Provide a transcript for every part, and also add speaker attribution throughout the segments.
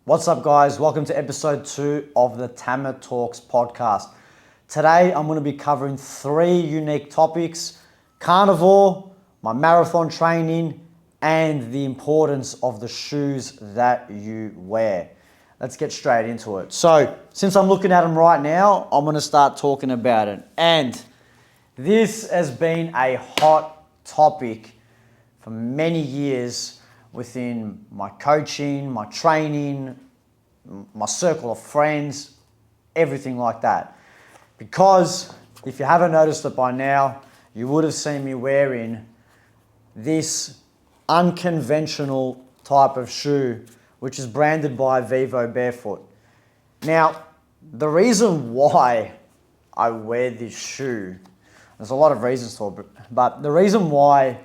Speaker 1: What's up, guys? Welcome to episode 2 of the Tahma Talks podcast. Today, I'm going to be covering 3 unique topics: carnivore, my marathon training, and the importance of the shoes that you wear. Let's get straight into it. So, since I'm looking at them right now, I'm going to start talking about it. And this has been a hot topic for many years within my coaching, my training, my circle of friends, everything like that. Because if you haven't noticed it by now, you would have seen me wearing this unconventional type of shoe, which is branded by Vivo Barefoot. Now, the reason why I wear this shoe, there's a lot of reasons for it, but the reason why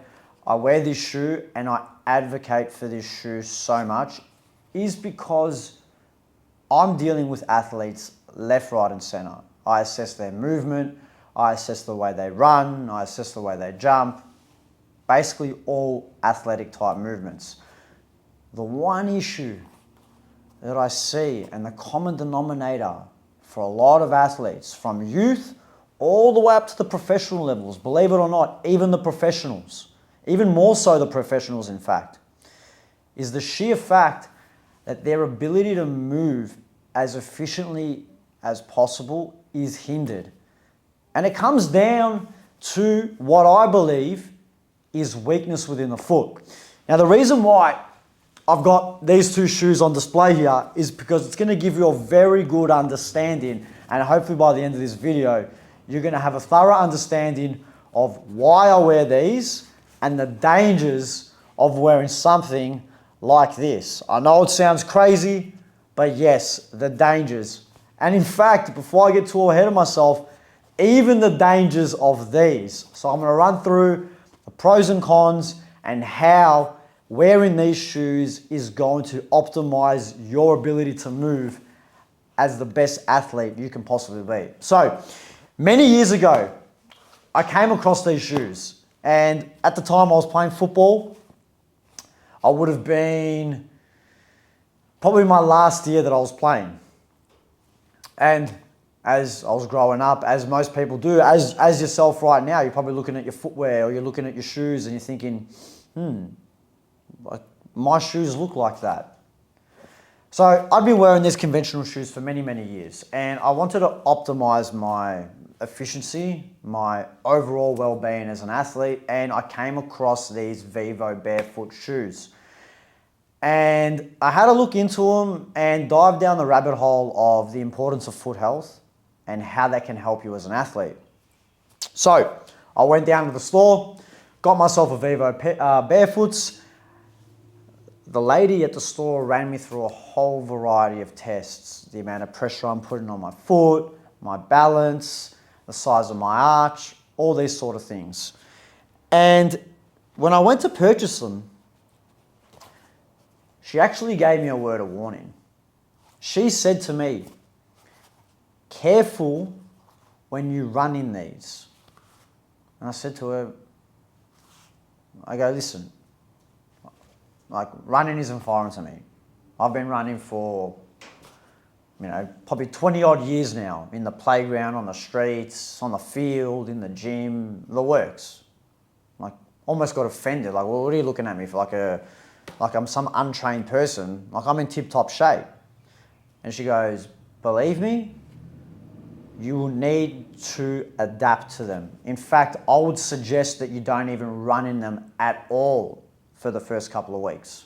Speaker 1: I wear this shoe and I advocate for this shoe so much is because I'm dealing with athletes left, right, and center. I assess their movement, I assess the way they run, I assess the way they jump, basically all athletic type movements. The one issue that I see, and the common denominator for a lot of athletes, from youth all the way up to the professional levels, believe it or not, even the professionals, even more so the professionals in fact, is the sheer fact that their ability to move as efficiently as possible is hindered. And it comes down to what I believe is weakness within the foot. Now, the reason why I've got these 2 shoes on display here is because it's going to give you a very good understanding, and hopefully by the end of this video, you're going to have a thorough understanding of why I wear these and the dangers of wearing something like this. I know it sounds crazy, but yes, the dangers. And in fact, before I get too ahead of myself, even the dangers of these. So I'm going to run through the pros and cons and how wearing these shoes is going to optimize your ability to move as the best athlete you can possibly be. So many years ago, I came across these shoes. And at the time I was playing football, I would have been probably my last year that I was playing. And as I was growing up, as most people do, as yourself right now, you're probably looking at your footwear or you're looking at your shoes and you're thinking, my shoes look like that. So I'd been wearing these conventional shoes for many, many years. And I wanted to optimize my efficiency, my overall well-being as an athlete, and I came across these Vivo Barefoot shoes. And I had a look into them and dived down the rabbit hole of the importance of foot health and how that can help you as an athlete. So I went down to the store, got myself a Vivo Barefoots. The lady at the store ran me through a whole variety of tests: the amount of pressure I'm putting on my foot, my balance, the size of my arch, all these sort of things. And when I went to purchase them, she actually gave me a word of warning. She said to me, "Careful when you run in these." And I said to her, listen, like, running isn't foreign to me. I've been running for probably 20 odd years now, in the playground, on the streets, on the field, in the gym, the works. Like, almost got offended. Like, well, what are you looking at me for? Like I'm some untrained person. Like, I'm in tip-top shape. And she goes, "Believe me, you will need to adapt to them. In fact, I would suggest that you don't even run in them at all for the first couple of weeks."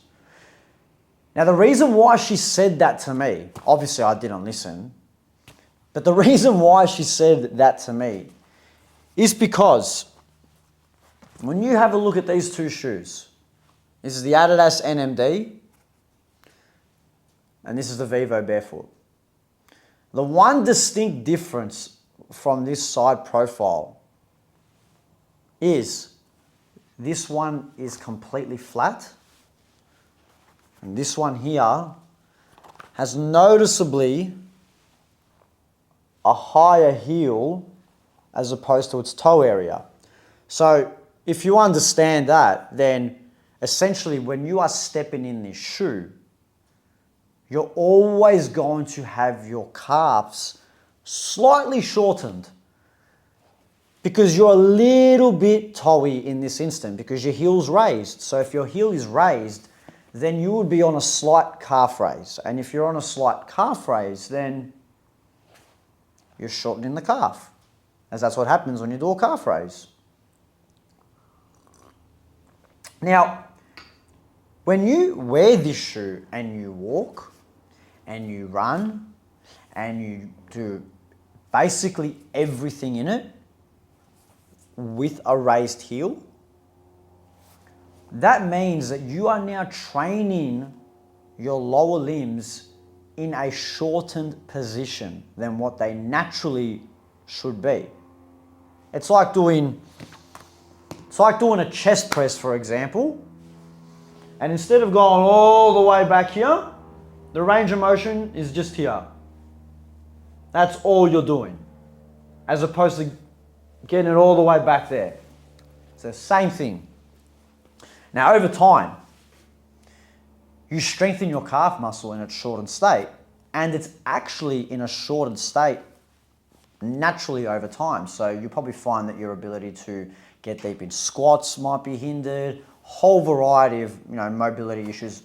Speaker 1: Now, the reason why she said that to me, obviously I didn't listen, but the reason why she said that to me is because when you have a look at these 2 shoes, this is the Adidas NMD and this is the Vivo Barefoot. The one distinct difference from this side profile is this one is completely flat, and this one here has noticeably a higher heel as opposed to its toe area. So if you understand that, then essentially when you are stepping in this shoe, you're always going to have your calves slightly shortened because you're a little bit toey in this instant because your heel's raised. So if your heel is raised, then you would be on a slight calf raise. And if you're on a slight calf raise, then you're shortening the calf, as that's what happens when you do a calf raise. Now, when you wear this shoe and you walk and you run and you do basically everything in it with a raised heel, that means that you are now training your lower limbs in a shortened position than what they naturally should be. It's like doing a chest press, for example, and instead of going all the way back here, the range of motion is just here. That's all you're doing, as opposed to getting it all the way back there. It's the same thing. Now, over time, you strengthen your calf muscle in its shortened state, and it's actually in a shortened state naturally over time. So you'll probably find that your ability to get deep in squats might be hindered, whole variety of mobility issues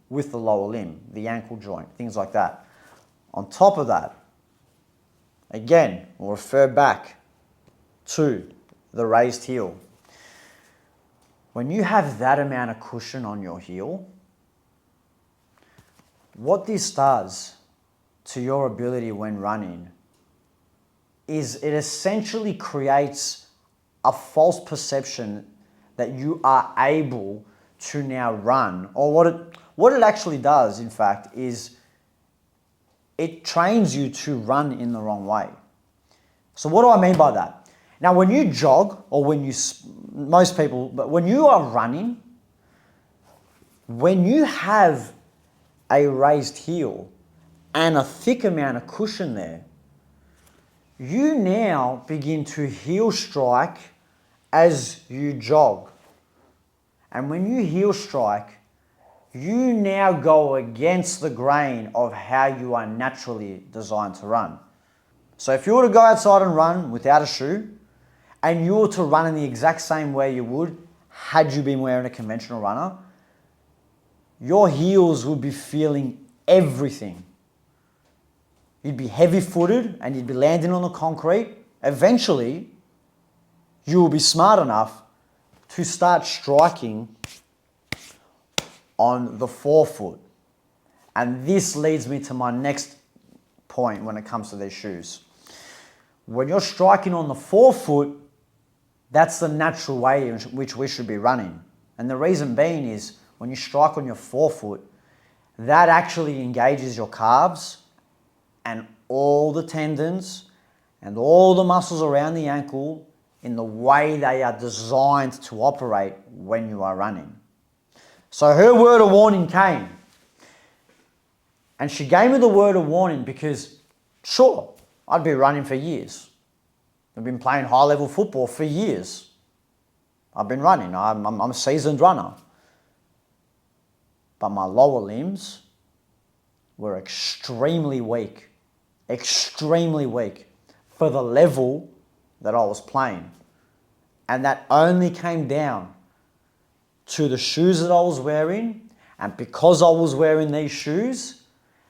Speaker 1: with the lower limb, the ankle joint, things like that. On top of that, again, we'll refer back to the raised heel. When you have that amount of cushion on your heel, what this does to your ability when running is it essentially creates a false perception that you are able to now run. Or what it actually does, in fact, is it trains you to run in the wrong way. So what do I mean by that? Now, when you jog, or when you are running, when you have a raised heel and a thick amount of cushion there, you now begin to heel strike as you jog. And when you heel strike, you now go against the grain of how you are naturally designed to run. So if you were to go outside and run without a shoe, and you were to run in the exact same way you would had you been wearing a conventional runner, your heels would be feeling everything. You'd be heavy-footed and you'd be landing on the concrete. Eventually, you will be smart enough to start striking on the forefoot. And this leads me to my next point when it comes to these shoes. When you're striking on the forefoot, that's the natural way in which we should be running. And the reason being is when you strike on your forefoot, that actually engages your calves and all the tendons and all the muscles around the ankle in the way they are designed to operate when you are running. So her word of warning came. And she gave me the word of warning because, sure, I'd be running for years. I've been playing high-level football for years. I've been running. I'm a seasoned runner. But my lower limbs were extremely weak for the level that I was playing. And that only came down to the shoes that I was wearing. And because I was wearing these shoes,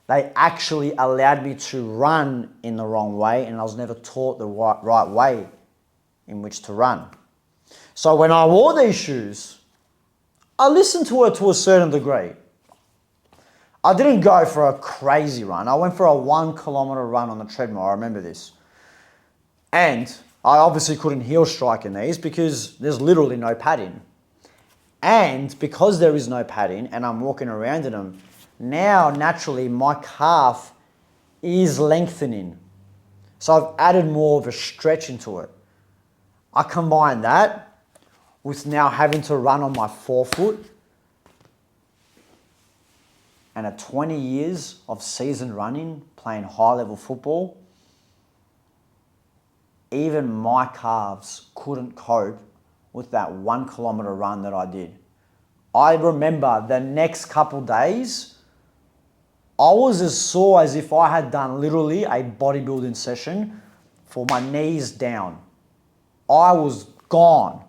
Speaker 1: they actually allowed me to run in the wrong way, and I was never taught the right way in which to run. So when I wore these shoes, I listened to her to a certain degree. I didn't go for a crazy run. I went for a 1 kilometer run on the treadmill. I remember this. And I obviously couldn't heel strike in these because there's literally no padding. And because there is no padding and I'm walking around in them, now naturally my calf is lengthening. So I've added more of a stretch into it. I combine that with now having to run on my forefoot, and at 20 years of seasoned running, playing high-level football, even my calves couldn't cope with that 1 kilometer run that I did. I remember the next couple days, I was as sore as if I had done literally a bodybuilding session for my knees down. I was gone.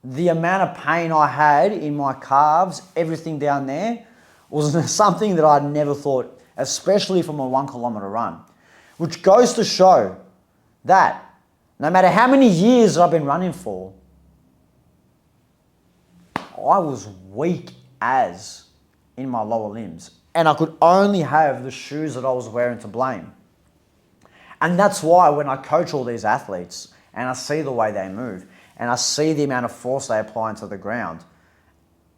Speaker 1: The amount of pain I had in my calves, everything down there, was something that I'd never thought, especially from a 1 kilometer run. Which goes to show that no matter how many years I've been running for, I was weak as in my lower limbs. And I could only have the shoes that I was wearing to blame. And that's why when I coach all these athletes and I see the way they move and I see the amount of force they apply into the ground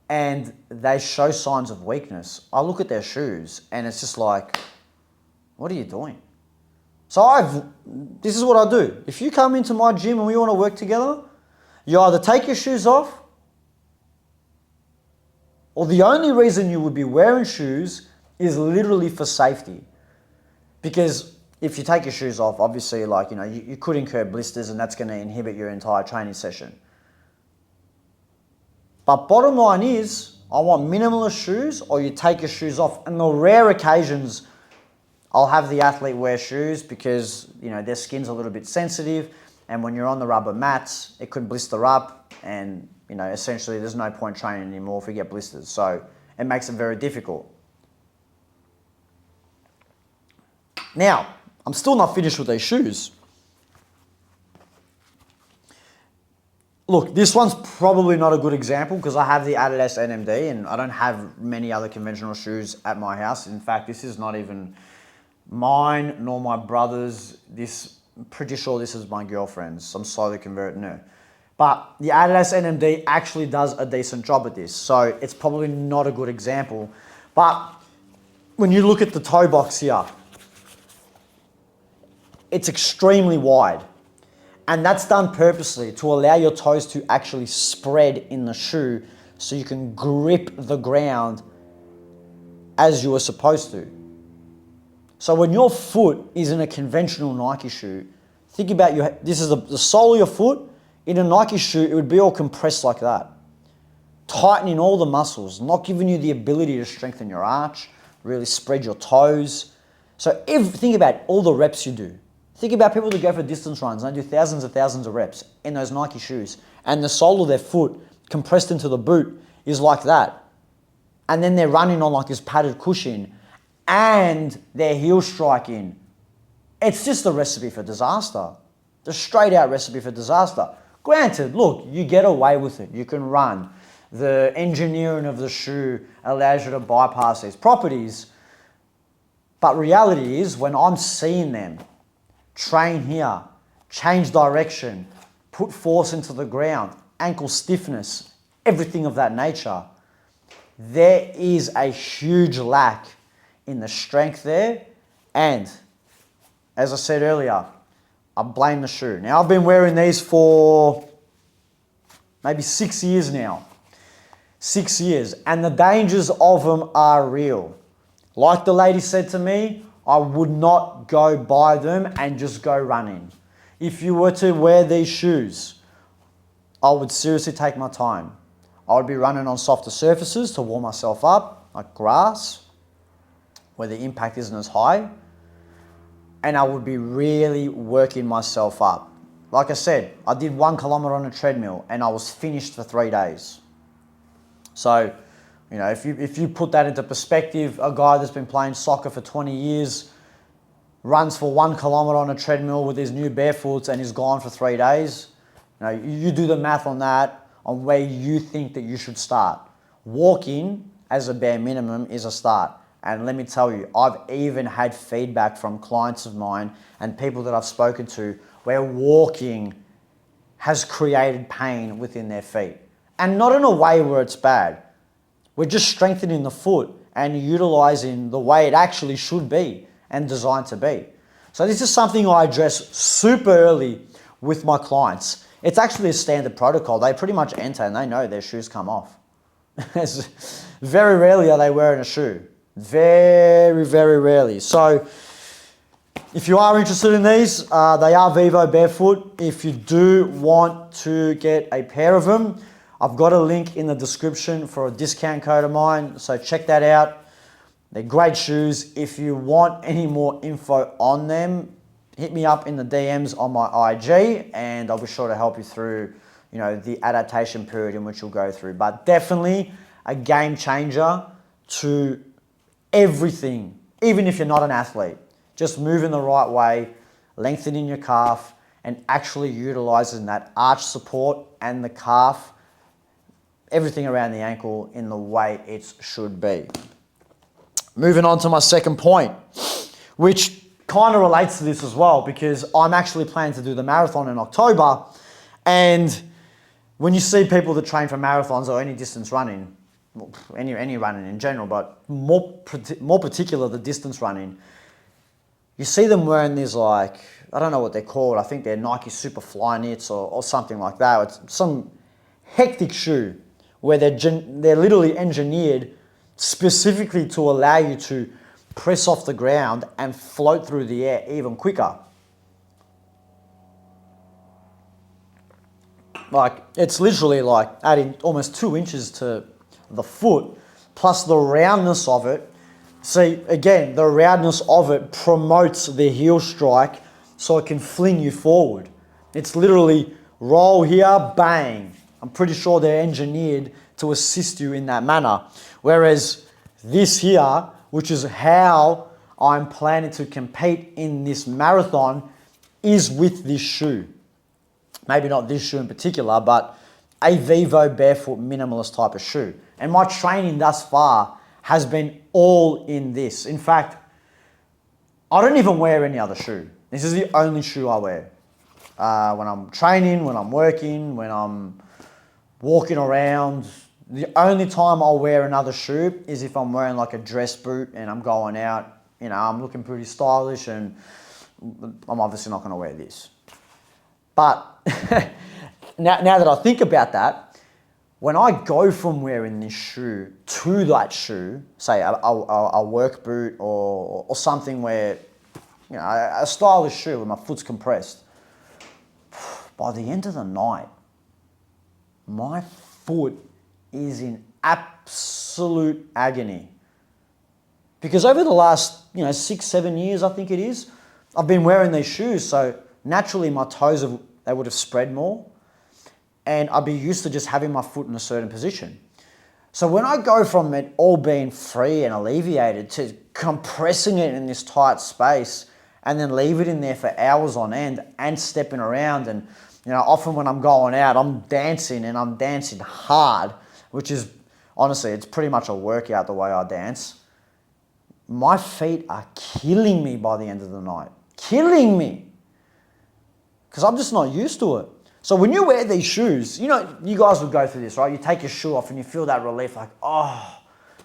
Speaker 1: and they show signs of weakness, I look at their shoes and it's just like, what are you doing? So this is what I do. If you come into my gym and we want to work together, you either take your shoes off, or the only reason you would be wearing shoes is literally for safety. Because if you take your shoes off, obviously, like, you could incur blisters and that's going to inhibit your entire training session. But bottom line is, I want minimalist shoes, or you take your shoes off. And the rare occasions I'll have the athlete wear shoes because, their skin's a little bit sensitive, and when you're on the rubber mats, it could blister up, and, essentially there's no point training anymore if we get blisters. So it makes it very difficult. Now, I'm still not finished with these shoes. Look, this one's probably not a good example because I have the Adidas NMD and I don't have many other conventional shoes at my house. In fact, this is not even mine nor my brother's. I'm pretty sure this is my girlfriend's. I'm slowly converting her. But the Adidas NMD actually does a decent job at this. So it's probably not a good example. But when you look at the toe box here, it's extremely wide. And that's done purposely to allow your toes to actually spread in the shoe so you can grip the ground as you were supposed to. So when your foot is in a conventional Nike shoe, think about this is the sole of your foot. In a Nike shoe, it would be all compressed like that, tightening all the muscles, not giving you the ability to strengthen your arch, really spread your toes. So think about all the reps you do. Think about people that go for distance runs and they do thousands and thousands of reps in those Nike shoes, and the sole of their foot compressed into the boot is like that. And then they're running on like this padded cushion and they're heel striking. It's just a recipe for disaster. The straight out recipe for disaster. Granted, look, you get away with it. You can run. The engineering of the shoe allows you to bypass these properties. But reality is, when I'm seeing them train here, change direction, put force into the ground, ankle stiffness, everything of that nature, there is a huge lack in the strength there. And as I said earlier, I blame the shoe. Now, I've been wearing these for maybe 6 years now. 6 years. And the dangers of them are real. Like the lady said to me, I would not go buy them and just go running. If you were to wear these shoes, I would seriously take my time. I would be running on softer surfaces to warm myself up, like grass, where the impact isn't as high. And I would be really working myself up. Like I said, I did 1 kilometer on a treadmill and I was finished for 3 days. So, if you put that into perspective, a guy that's been playing soccer for 20 years runs for 1 kilometer on a treadmill with his new barefoots and is gone for 3 days. You do the math on that, on where you think that you should start. Walking as a bare minimum is a start. And let me tell you, I've even had feedback from clients of mine and people that I've spoken to where walking has created pain within their feet. And not in a way where it's bad. We're just strengthening the foot and utilizing the way it actually should be and designed to be. So this is something I address super early with my clients. It's actually a standard protocol. They pretty much enter and they know their shoes come off. Very rarely are they wearing a shoe. Very, very rarely. So if you are interested in these, they are Vivo Barefoot. If you do want to get a pair of them, I've got a link in the description for a discount code of mine. So check that out. They're great shoes. If you want any more info on them, hit me up in the DMs on my IG and I'll be sure to help you through, the adaptation period in which you'll go through. But definitely a game changer to everything, even if you're not an athlete. Just moving the right way, lengthening your calf, and actually utilizing that arch support and the calf, everything around the ankle in the way it should be. Moving on to my second point, which kind of relates to this as well, because I'm actually planning to do the marathon in October. And when you see people that train for marathons or any distance running, any running in general, but more particular the distance running, you see them wearing these, like, I don't know what they're called. I think they're Nike Super Fly Knits or something like that. It's some hectic shoe where they're literally engineered specifically to allow you to press off the ground and float through the air even quicker. Like, it's literally like adding almost 2 inches to the foot, plus the roundness of it. See, again, the roundness of it promotes the heel strike so it can fling you forward. It's literally roll here, bang. I'm pretty sure they're engineered to assist you in that manner. Whereas this here, which is how I'm planning to compete in this marathon, is with this shoe. Maybe not this shoe in particular, but a Vivo barefoot minimalist type of shoe. And my training thus far has been all in this. In fact, I don't even wear any other shoe. This is the only shoe I wear. When I'm training, when I'm working, when I'm walking around. The only time I'll wear another shoe is if I'm wearing like a dress boot and I'm going out, I'm looking pretty stylish, and I'm obviously not going to wear this. But now that I think about that, when I go from wearing this shoe to that shoe, say a work boot or something where, a stylish shoe where my foot's compressed, by the end of the night, my foot is in absolute agony. Because over the last, 6-7 years, I think it is, I've been wearing these shoes, so naturally my toes they would have spread more, and I'd be used to just having my foot in a certain position. So when I go from it all being free and alleviated to compressing it in this tight space and then leave it in there for hours on end and stepping around, and often when I'm going out, I'm dancing, and I'm dancing hard, which is, honestly, it's pretty much a workout the way I dance. My feet are killing me by the end of the night. Killing me. Because I'm just not used to it. So when you wear these shoes, you guys would go through this, right? You take your shoe off and you feel that relief, like, oh,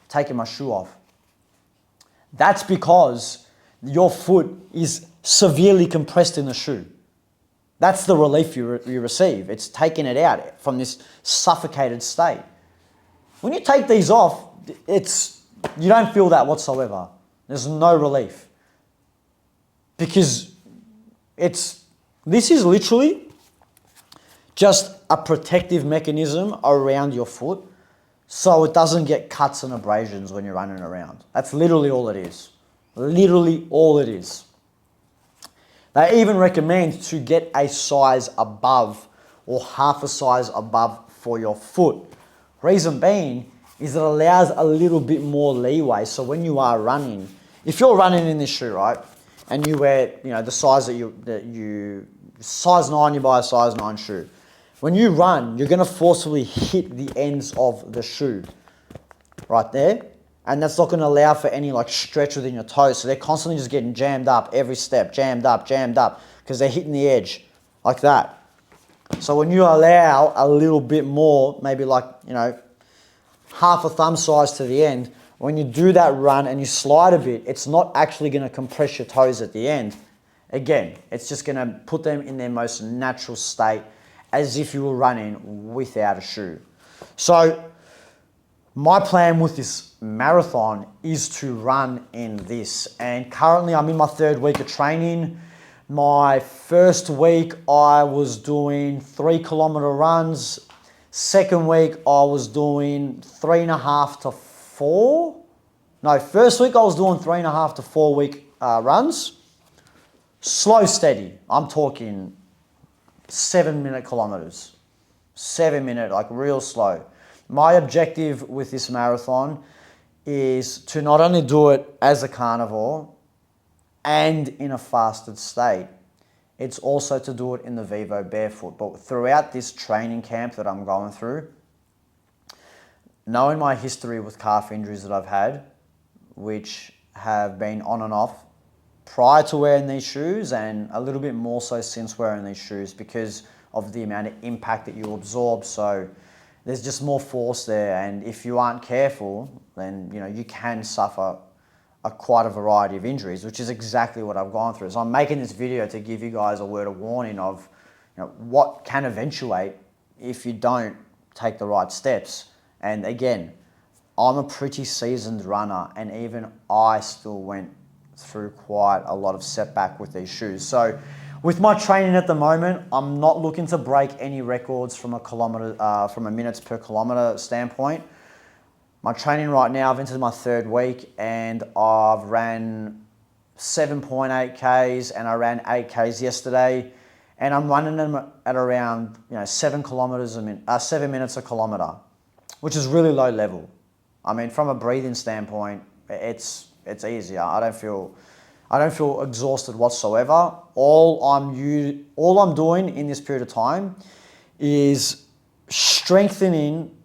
Speaker 1: taking my shoe off. That's because your foot is severely compressed in the shoe. That's the relief you receive. It's taking it out from this suffocated state. When you take these off, you don't feel that whatsoever. There's no relief. Because this is literally just a protective mechanism around your foot so it doesn't get cuts and abrasions when you're running around. That's literally all it is. Literally all it is. They even recommend to get a size above or half a size above for your foot. Reason being is it allows a little bit more leeway. So when you are running, if you're running in this shoe, right, and you wear, the size that you size 9, you buy a size 9 shoe. When you run, you're going to forcibly hit the ends of the shoe right there. And that's not going to allow for any stretch within your toes. So they're constantly just getting jammed up every step, jammed up, because they're hitting the edge like that. So when you allow a little bit more, maybe half a thumb size to the end, when you do that run and you slide a bit, it's not actually going to compress your toes at the end. Again, it's just going to put them in their most natural state as if you were running without a shoe. So my plan with this marathon is to run in this. And currently I'm in my 3rd week of training. My first week I was doing 3-kilometer runs. Second week I was doing 3.5 to 4. No, first week I was doing 3.5 to 4 week runs. Slow, steady. I'm talking 7-minute kilometers. 7-minute, like real slow. My objective with this marathon is to not only do it as a carnivore and in a fasted state, it's also to do it in the Vivo barefoot. But throughout this training camp that I'm going through, knowing my history with calf injuries that I've had, which have been on and off prior to wearing these shoes and a little bit more so since wearing these shoes because of the amount of impact that you absorb. So there's just more force there, and if you aren't careful, then you can suffer quite a variety of injuries, which is exactly what I've gone through. So I'm making this video to give you guys a word of warning of what can eventuate if you don't take the right steps. And again, I'm a pretty seasoned runner, and even I still went through quite a lot of setback with these shoes. So with my training at the moment, I'm not looking to break any records from a minutes per kilometer standpoint. My training right now, I've entered my 3rd week, and I've ran 7.8 Ks and I ran 8 Ks yesterday, and I'm running them at around 7 minutes a kilometer, which is really low level. I mean, from a breathing standpoint, it's easier. I don't feel exhausted whatsoever. All I'm doing in this period of time is strengthening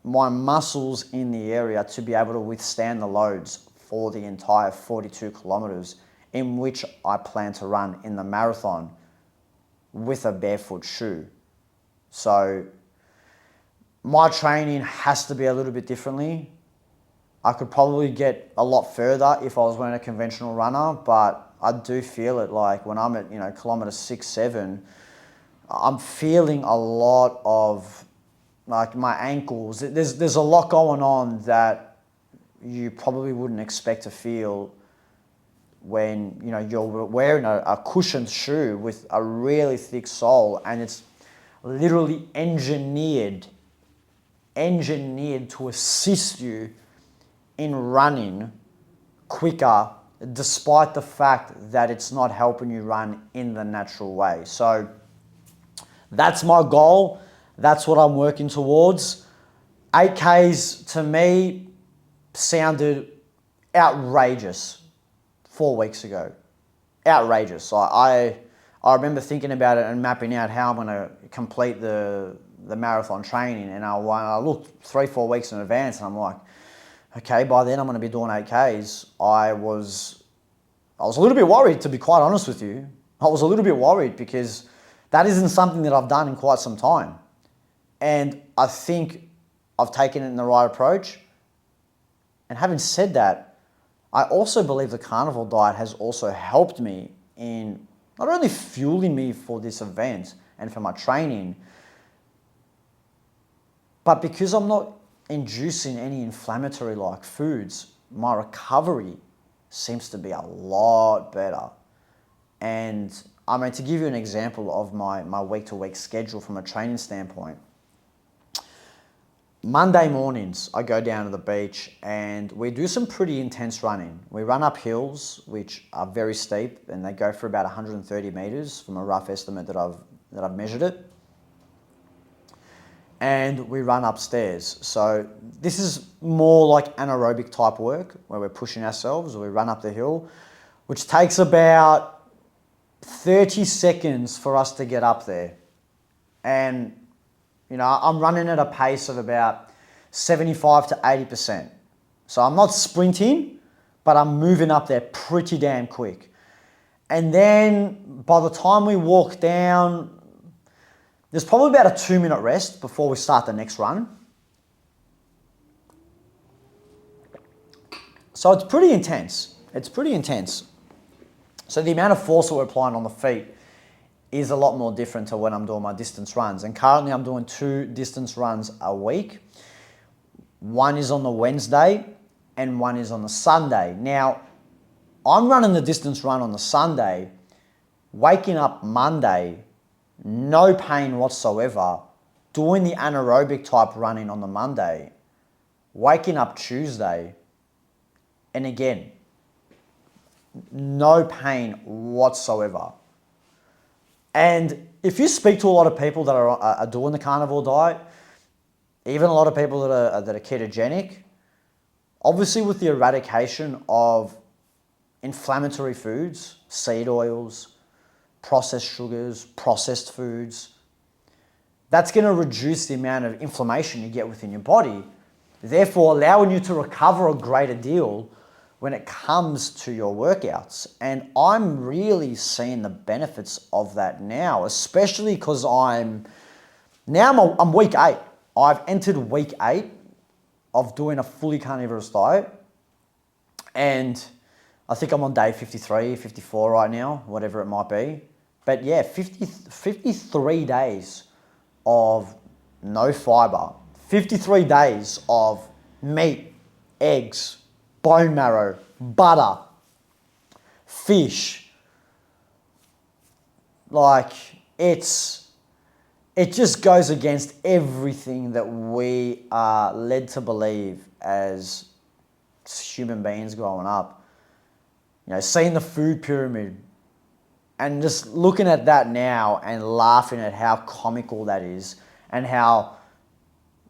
Speaker 1: my muscles in the area to be able to withstand the loads for the entire 42 kilometers in which I plan to run in the marathon with a barefoot shoe. So my training has to be a little bit differently. I could probably get a lot further if I was wearing a conventional runner, but I do feel it like when I'm at kilometer 6, 7, I'm feeling a lot of like my ankles. There's a lot going on that you probably wouldn't expect to feel when you're wearing a cushioned shoe with a really thick sole, and it's literally engineered to assist you in running quicker, despite the fact that it's not helping you run in the natural way. So that's my goal. That's what I'm working towards. 8Ks to me sounded outrageous 4 weeks ago. Outrageous. I remember thinking about it and mapping out how I'm going to complete the marathon training, and I looked 3-4 weeks in advance, and I'm like, okay, by then I'm going to be doing 8Ks. I was a little bit worried, to be quite honest with you. I was a little bit worried because that isn't something that I've done in quite some time. And I think I've taken it in the right approach. And having said that, I also believe the carnivore diet has also helped me in not only fueling me for this event and for my training, but because I'm not inducing any inflammatory like foods, my recovery seems to be a lot better. And I mean, to give you an example of my week-to-week schedule from a training standpoint, Monday mornings, I go down to the beach and we do some pretty intense running. We run up hills, which are very steep, and they go for about 130 meters from a rough estimate that I've measured it. And we run upstairs. So this is more like anaerobic type work where we're pushing ourselves. We run up the hill, which takes about 30 seconds for us to get up there. And I'm running at a pace of about 75 to 80%. So I'm not sprinting, but I'm moving up there pretty damn quick. And then by the time we walk down, there's probably about a 2-minute rest before we start the next run. So it's pretty intense. So the amount of force that we're applying on the feet is a lot more different to when I'm doing my distance runs. And currently I'm doing 2 distance runs a week. One is on the Wednesday and one is on the Sunday. Now, I'm running the distance run on the Sunday, waking up Monday, no pain whatsoever, doing the anaerobic type running on the Monday, waking up Tuesday, And again, no pain whatsoever. And if you speak to a lot of people that are doing the carnivore diet, even a lot of people that are ketogenic, obviously with the eradication of inflammatory foods, seed oils, processed sugars, processed foods, that's going to reduce the amount of inflammation you get within your body, therefore allowing you to recover a greater deal when it comes to your workouts. And I'm really seeing the benefits of that now, especially because I'm week 8. I've entered week 8 of doing a fully carnivorous diet, and I think I'm on day 53, 54 right now, whatever it might be. But yeah, 53 days of no fiber, 53 days of meat, eggs, bone marrow, butter, fish. Like, it just goes against everything that we are led to believe as human beings growing up. You know, seeing the food pyramid and just looking at that now and laughing at how comical that is, and how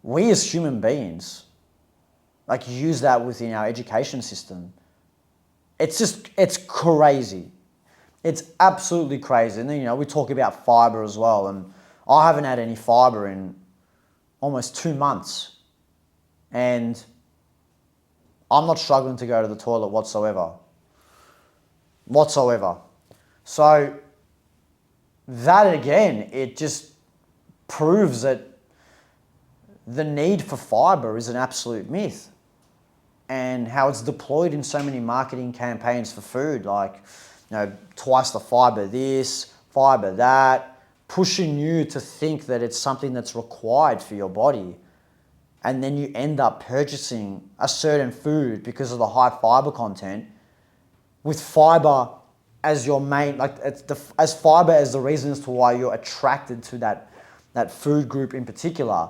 Speaker 1: we as human beings like use that within our education system. It's crazy. It's absolutely crazy. And then, you know, we talk about fiber as well, and I haven't had any fiber in almost 2 months, and I'm not struggling to go to the toilet whatsoever. So that again, it just proves that the need for fiber is an absolute myth, and how it's deployed in so many marketing campaigns for food, like, you know, twice the fiber this, fiber that, pushing you to think that it's something that's required for your body. And then you end up purchasing a certain food because of the high fiber content, with fiber as your main, like as fiber as the reason as to why you're attracted to that food group in particular.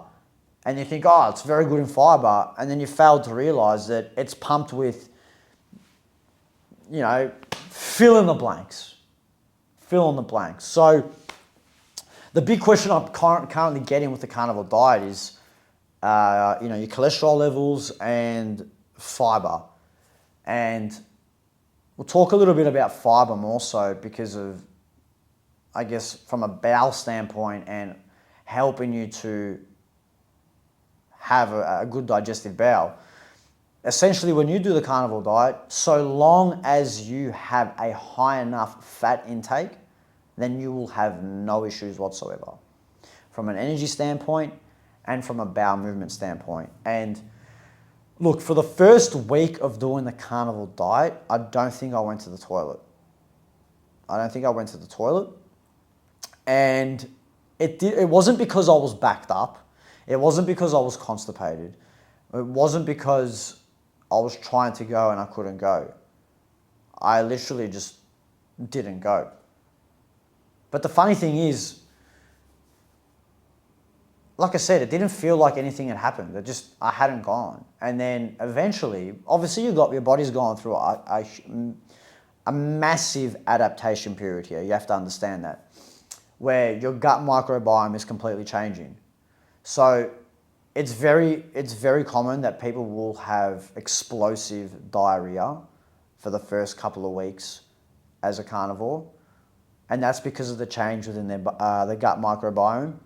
Speaker 1: And you think, oh, it's very good in fiber, and then you fail to realize that it's pumped with, you know, fill in the blanks. So the big question I'm currently getting with the carnivore diet is, you know, your cholesterol levels and fiber. And we'll talk a little bit about fiber more so because of, I guess, from a bowel standpoint and helping you to have a good digestive bowel. Essentially, when you do the carnivore diet, so long as you have a high enough fat intake, then you will have no issues whatsoever from an energy standpoint and from a bowel movement standpoint. And look, for the first week of doing the carnivore diet, I don't think I went to the toilet. And it wasn't because I was backed up. It wasn't because I was constipated. It wasn't because I was trying to go and I couldn't go. I literally just didn't go. But the funny thing is, like I said, it didn't feel like anything had happened. I hadn't gone. And then eventually, obviously your body's gone through a massive adaptation period here. You have to understand that, where your gut microbiome is completely changing. So it's very common that people will have explosive diarrhea for the first couple of weeks as a carnivore. And that's because of the change within the gut microbiome.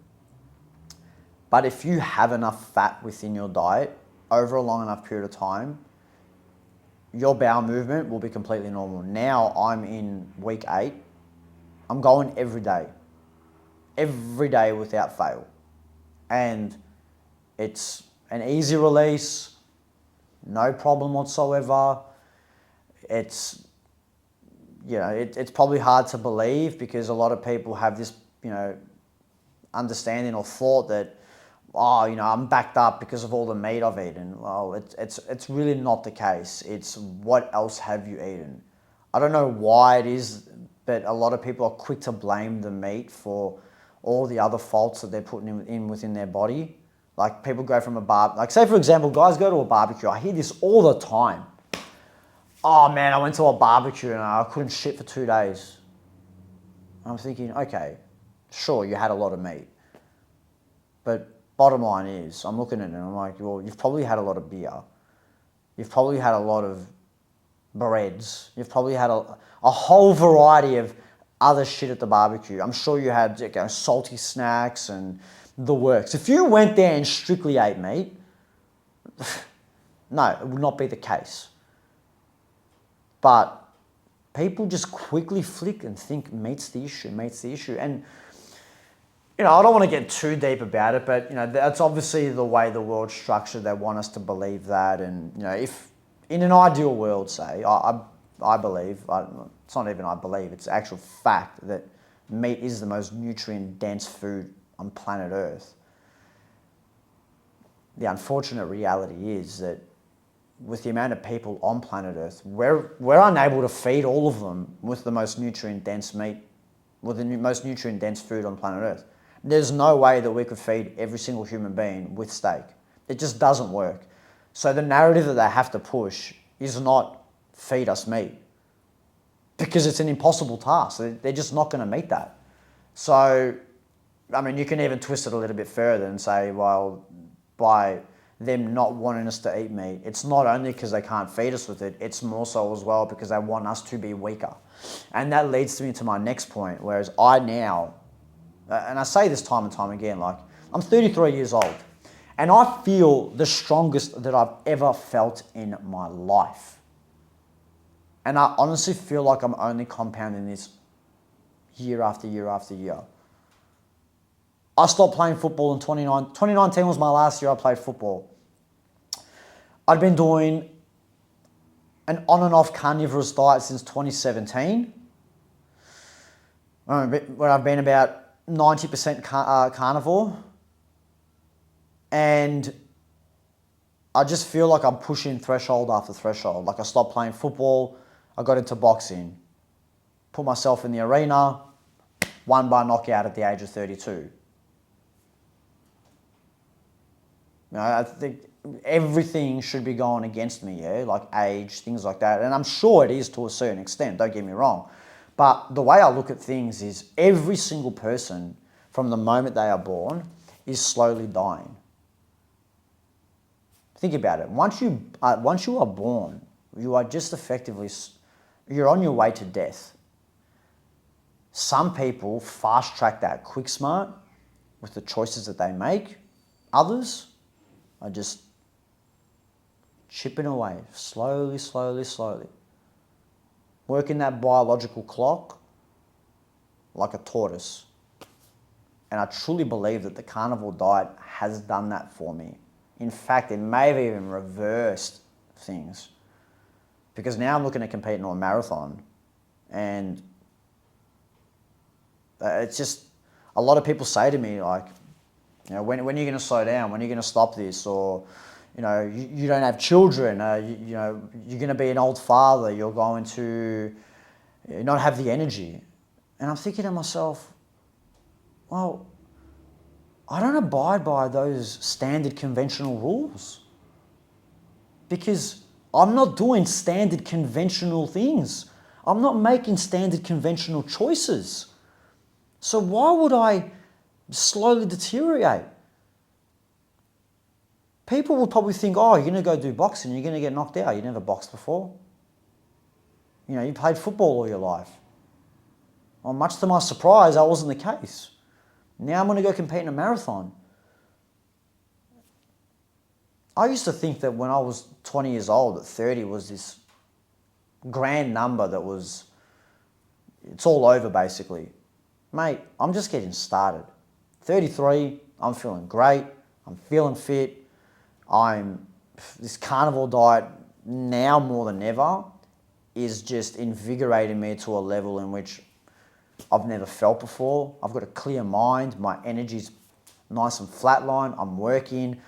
Speaker 1: But if you have enough fat within your diet over a long enough period of time, your bowel movement will be completely normal. Now I'm in week 8. I'm going every day without fail. And it's an easy release, no problem whatsoever. It's, you know, it's probably hard to believe because a lot of people have this, you know, understanding or thought that, oh, you know, I'm backed up because of all the meat I've eaten. Well, it's really not the case. It's what else have you eaten? I don't know why it is, but a lot of people are quick to blame the meat for all the other faults that they're putting in within their body. Like people go from like say for example, guys go to a barbecue. I hear this all the time. oh man, I went to a barbecue and I couldn't shit for 2 days. I'm thinking, okay, sure, you had a lot of meat. But bottom line is, I'm looking at it and I'm like, well, you've probably had a lot of beer. You've probably had a lot of breads. You've probably had a whole variety of other shit at the barbecue. I'm sure you had salty snacks and the works. If you went there and strictly ate meat, no, it would not be the case. But people just quickly flick and think meat's the issue. And, I don't want to get too deep about it, but, that's obviously the way the world's structured. They want us to believe that. And, if in an ideal world, say, I believe, it's not even I believe, it's actual fact that meat is the most nutrient-dense food on planet Earth. The unfortunate reality is that with the amount of people on planet Earth, we're unable to feed all of them with the most nutrient-dense meat, with the most nutrient-dense food on planet Earth. There's no way that we could feed every single human being with steak. It just doesn't work. So the narrative that they have to push is not feed us meat, because it's an impossible task. They're just not going to meet that. So, you can even twist it a little bit further and say, well, by them not wanting us to eat meat, it's not only because they can't feed us with it, it's more so as well because they want us to be weaker. And that leads me to my next point, whereas I now, and I say this time and time again, like, I'm 33 years old and I feel the strongest that I've ever felt in my life. And I honestly feel like I'm only compounding this year after year after year. I stopped playing football in 2019 was my last year I played football. I'd been doing an on and off carnivorous diet since 2017, where I've been about 90% carnivore. And I just feel like I'm pushing threshold after threshold. Like, I stopped playing football, I got into boxing, put myself in the arena, won by knockout at the age of 32. I think everything should be going against me, like age, things like that. And I'm sure it is to a certain extent, don't get me wrong. But the way I look at things is every single person from the moment they are born is slowly dying. Think about it. Once you are born, you are just effectively, you're on your way to death. Some people fast track that quick smart with the choices that they make. Others are just chipping away, slowly, slowly, slowly. Working that biological clock like a tortoise. And I truly believe that the carnivore diet has done that for me. In fact, it may have even reversed things. Because now I'm looking to compete in a marathon. And it's just, a lot of people say to me, like, when are you going to slow down? When are you going to stop this? Or, you don't have children. You're going to be an old father. You're going to not have the energy. And I'm thinking to myself, well, I don't abide by those standard conventional rules. Because I'm not doing standard conventional things. I'm not making standard conventional choices. So why would I slowly deteriorate? People will probably think, oh, you're going to go do boxing, you're going to get knocked out. You never boxed before. You played football all your life. Well, much to my surprise, that wasn't the case. Now I'm going to go compete in a marathon. I used to think that when I was 20 years old, that 30 was this grand number that was, it's all over basically. Mate, I'm just getting started. 33, I'm feeling great, I'm feeling fit, this carnivore diet now more than ever is just invigorating me to a level in which I've never felt before. I've got a clear mind, my energy's nice and flatline, I'm working,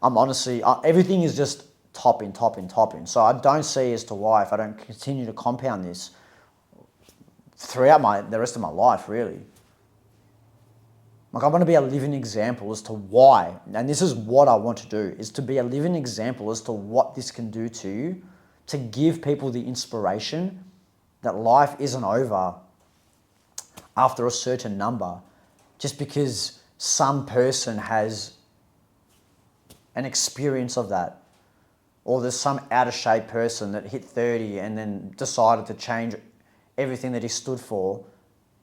Speaker 1: I'm honestly, everything is just topping. So I don't see as to why, if I don't continue to compound this throughout the rest of my life, really. Like, I want to be a living example as to why, and this is what I want to do, is to be a living example as to what this can do to you to give people the inspiration that life isn't over after a certain number just because some person has an experience of that. Or there's some out of shape person that hit 30 and then decided to change everything that he stood for,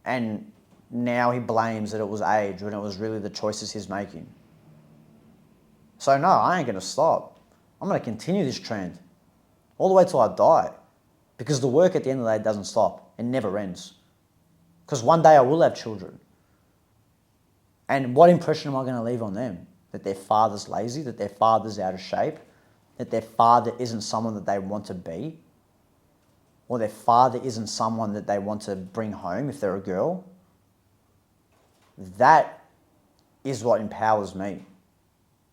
Speaker 1: and now he blames that it was age when it was really the choices he's making. So no, I ain't going to stop. I'm going to continue this trend all the way till I die, because the work at the end of the day doesn't stop. It never ends. Because one day I will have children. And what impression am I going to leave on them? That their father's lazy, that their father's out of shape, that their father isn't someone that they want to be, or their father isn't someone that they want to bring home if they're a girl. That is what empowers me.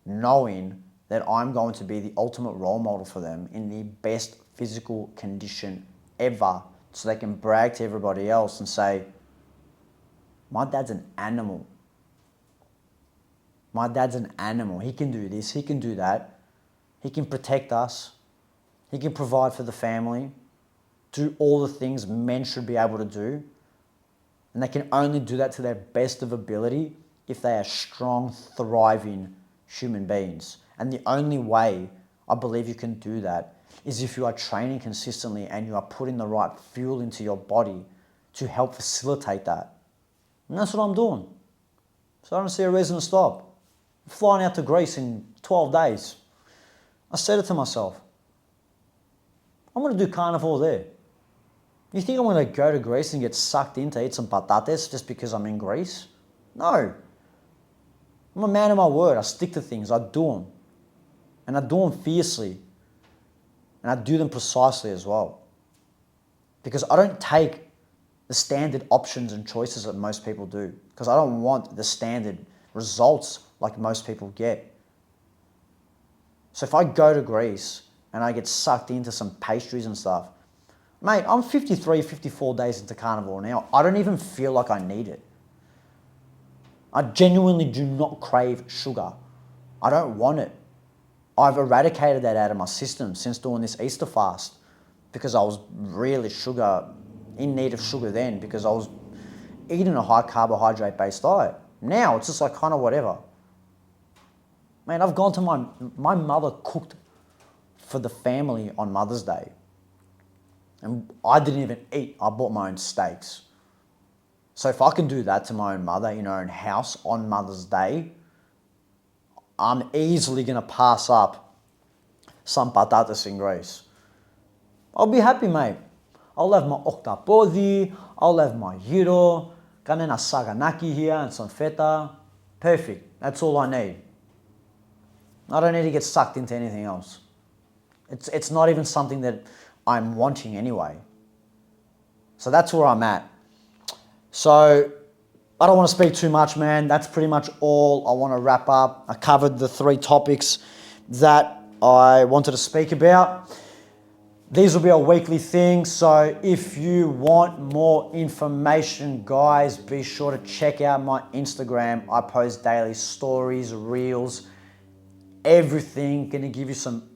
Speaker 1: Knowing that I'm going to be the ultimate role model for them in the best physical condition ever, so they can brag to everybody else and say, my dad's an animal. My dad's an animal. He can do this, he can do that. He can protect us. He can provide for the family, do all the things men should be able to do. And they can only do that to their best of ability if they are strong, thriving human beings. And the only way I believe you can do that is if you are training consistently and you are putting the right fuel into your body to help facilitate that. And that's what I'm doing. So I don't see a reason to stop. I'm flying out to Greece in 12 days. I said it to myself, I'm going to do carnivore there. You think I'm going to go to Greece and get sucked in to eat some patates just because I'm in Greece? No. I'm a man of my word. I stick to things. I do them. And I do them fiercely. And I do them precisely as well. Because I don't take the standard options and choices that most people do. Because I don't want the standard results like most people get. So if I go to Greece and I get sucked into some pastries and stuff, mate, I'm 53, 54 days into carnivore now. I don't even feel like I need it. I genuinely do not crave sugar. I don't want it. I've eradicated that out of my system since doing this Easter fast, because I was really in need of sugar then, because I was eating a high carbohydrate based diet. Now it's just like kind of whatever. Man, I've gone to my mother cooked for the family on Mother's Day. And I didn't even eat. I bought my own steaks. So if I can do that to my own mother in her own house on Mother's Day, I'm easily going to pass up some patatas in Greece. I'll be happy, mate. I'll have my octapodi, I'll have my gyro, kanena saganaki here and some feta. Perfect. That's all I need. I don't need to get sucked into anything else. It's not even something that I'm wanting anyway. So that's where I'm at. So I don't want to speak too much, man. That's pretty much all I want to wrap up. I covered the 3 topics that I wanted to speak about. These will be a weekly thing. So if you want more information, guys, be sure to check out my Instagram. I post daily stories, reels, everything. Going to give you some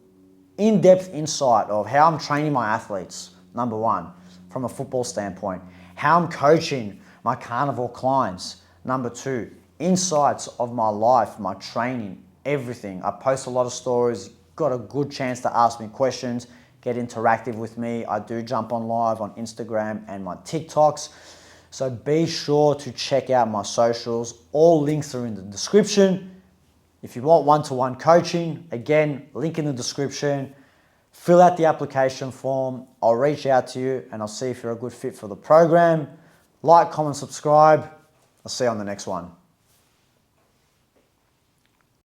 Speaker 1: in-depth insight of how I'm training my athletes, number 1, from a football standpoint. How I'm coaching my carnivore clients, number 2. Insights of my life, my training, everything. I post a lot of stories, got a good chance to ask me questions, get interactive with me. I do jump on live on Instagram and my TikToks. So be sure to check out my socials. All links are in the description. If you want one-to-one coaching, again, link in the description. Fill out the application form. I'll reach out to you and I'll see if you're a good fit for the program. Like, comment, subscribe. I'll see you on the next one.